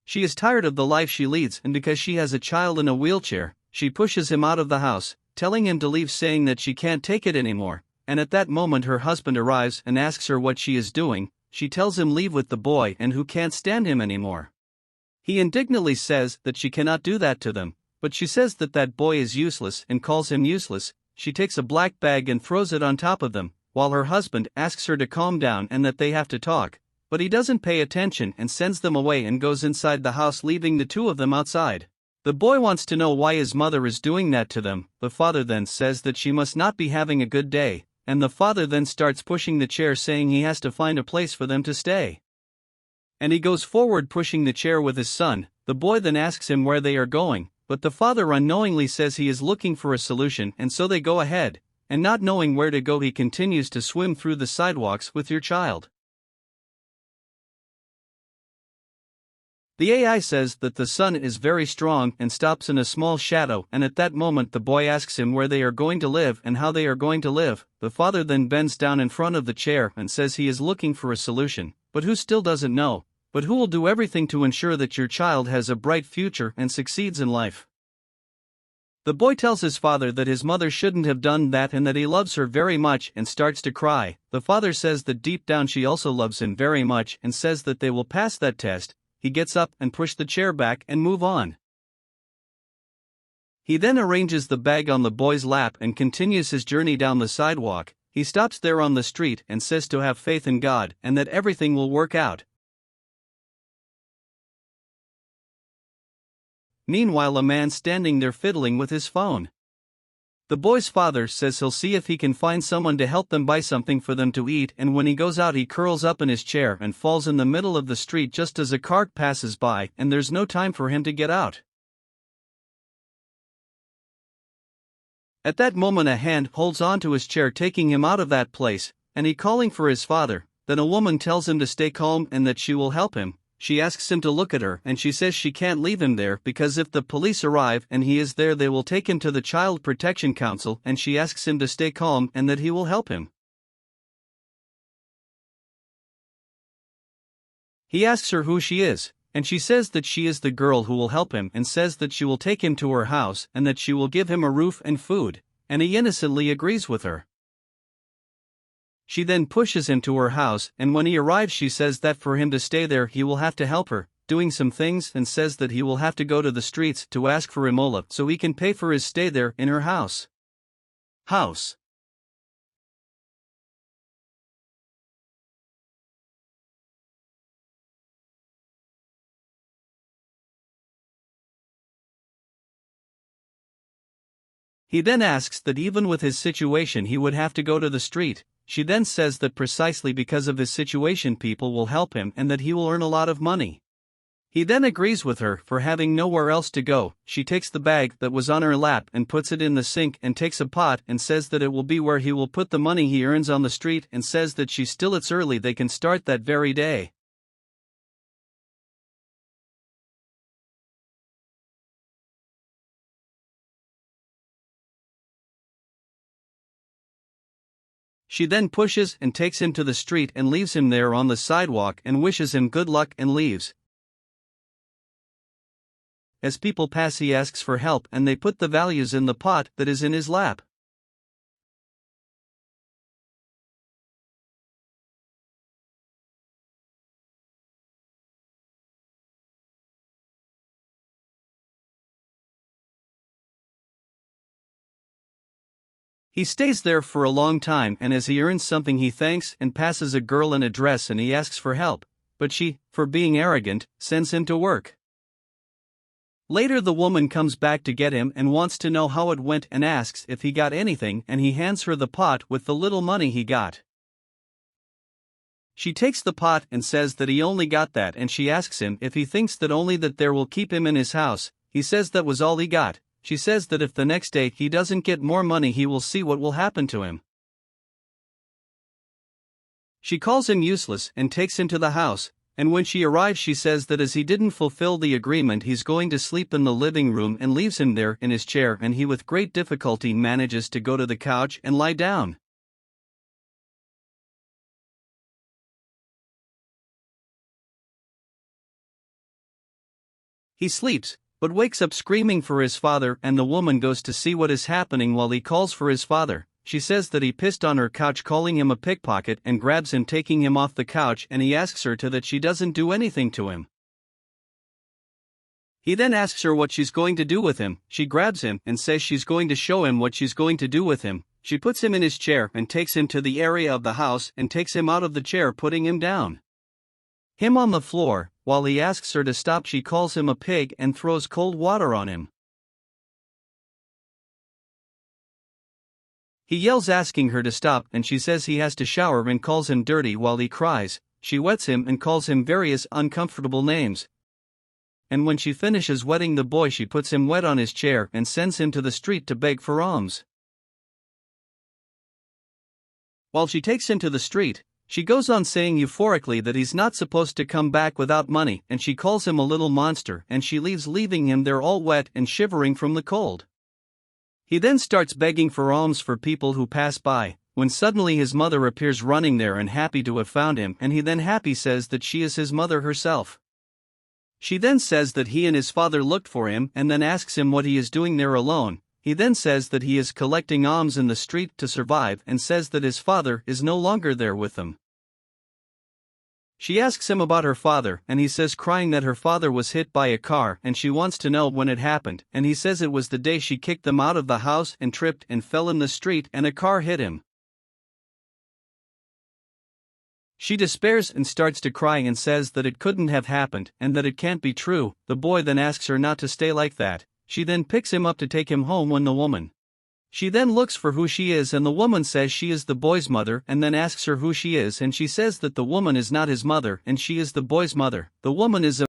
She is tired of the life she leads, and because she has a child in a wheelchair, she pushes him out of the house, telling him to leave, saying that she can't take it anymore. And at that moment her husband arrives and asks her what she is doing. She tells him leave with the boy and who can't stand him anymore. He indignantly says that she cannot do that to them, but she says that that boy is useless and calls him useless. She takes a black bag and throws it on top of them, while her husband asks her to calm down and that they have to talk, but he doesn't pay attention and sends them away and goes inside the house, leaving the two of them outside. The boy wants to know why his mother is doing that to them. The father then says that she must not be having a good day, and the father then starts pushing the chair, saying he has to find a place for them to stay. And he goes forward pushing the chair with his son. The boy then asks him where they are going, but the father unknowingly says he is looking for a solution, and so they go ahead, and not knowing where to go he continues to swim through the sidewalks with your child. The AI says that the sun is very strong and stops in a small shadow, and at that moment the boy asks him where they are going to live and how they are going to live. The father then bends down in front of the chair and says he is looking for a solution, but who still doesn't know, but who will do everything to ensure that your child has a bright future and succeeds in life. The boy tells his father that his mother shouldn't have done that and that he loves her very much and starts to cry. The father says that deep down she also loves him very much and says that they will pass that test. He gets up and pushes the chair back and move on. He then arranges the bag on the boy's lap and continues his journey down the sidewalk. He stops there on the street and says to have faith in God and that everything will work out. Meanwhile, a man standing there fiddling with his phone. The boy's father says he'll see if he can find someone to help them buy something for them to eat, and when he goes out he curls up in his chair and falls in the middle of the street just as a car passes by, and there's no time for him to get out. At that moment a hand holds onto his chair, taking him out of that place, and he calling for his father. Then a woman tells him to stay calm and that she will help him. She asks him to look at her and she says she can't leave him there because if the police arrive and he is there they will take him to the Child Protection Council, and she asks him to stay calm and that he will help him. He asks her who she is, and she says that she is the girl who will help him and says that she will take him to her house and that she will give him a roof and food, and he innocently agrees with her. She then pushes him to her house, and when he arrives she says that for him to stay there he will have to help her, doing some things, and says that he will have to go to the streets to ask for Imola so he can pay for his stay there in her house. He then asks that even with his situation he would have to go to the street. She then says that precisely because of his situation people will help him and that he will earn a lot of money. He then agrees with her for having nowhere else to go. She takes the bag that was on her lap and puts it in the sink and takes a pot and says that it will be where he will put the money he earns on the street, and says that it's early, they can start that very day. She then pushes and takes him to the street and leaves him there on the sidewalk and wishes him good luck and leaves. As people pass he asks for help and they put the values in the pot that is in his lap. He stays there for a long time, and as he earns something he thanks and passes a girl in a dress and he asks for help, but she, for being arrogant, sends him to work. Later the woman comes back to get him and wants to know how it went and asks if he got anything, and he hands her the pot with the little money he got. She takes the pot and says that he only got that, and she asks him if he thinks that only that there will keep him in his house. He says that was all he got. She says that if the next day he doesn't get more money he will see what will happen to him. She calls him useless and takes him to the house, and when she arrives she says that as he didn't fulfill the agreement he's going to sleep in the living room, and leaves him there in his chair, and he with great difficulty manages to go to the couch and lie down. He sleeps, but wakes up screaming for his father, and the woman goes to see what is happening while he calls for his father. She says that he pissed on her couch, calling him a pickpocket, and grabs him, taking him off the couch, and he asks her that she doesn't do anything to him. He then asks her what she's going to do with him. She grabs him and says she's going to show him what she's going to do with him. She puts him in his chair and takes him to the area of the house and takes him out of the chair, putting him down. Him on the floor. While he asks her to stop, she calls him a pig and throws cold water on him. He yells asking her to stop, and she says he has to shower and calls him dirty while he cries. She wets him and calls him various uncomfortable names. And when she finishes wetting the boy, she puts him wet on his chair and sends him to the street to beg for alms. While she takes him to the street, she goes on saying euphorically that he's not supposed to come back without money, and she calls him a little monster, and she leaves, leaving him there all wet and shivering from the cold. He then starts begging for alms for people who pass by, when suddenly his mother appears running there and happy to have found him, and he then happy says that she is his mother herself. She then says that he and his father looked for him, and then asks him what he is doing there alone. He then says that he is collecting alms in the street to survive, and says that his father is no longer there with them. She asks him about her father, and he says, crying, that her father was hit by a car, and she wants to know when it happened, and he says it was the day she kicked them out of the house and tripped and fell in the street and a car hit him. She despairs and starts to cry and says that it couldn't have happened and that it can't be true. The boy then asks her not to stay like that. She then picks him up to take him home when the woman. She then looks for who she is, and the woman says she is the boy's mother, and then asks her who she is, and she says that the woman is not his mother and she is the boy's mother. The woman is a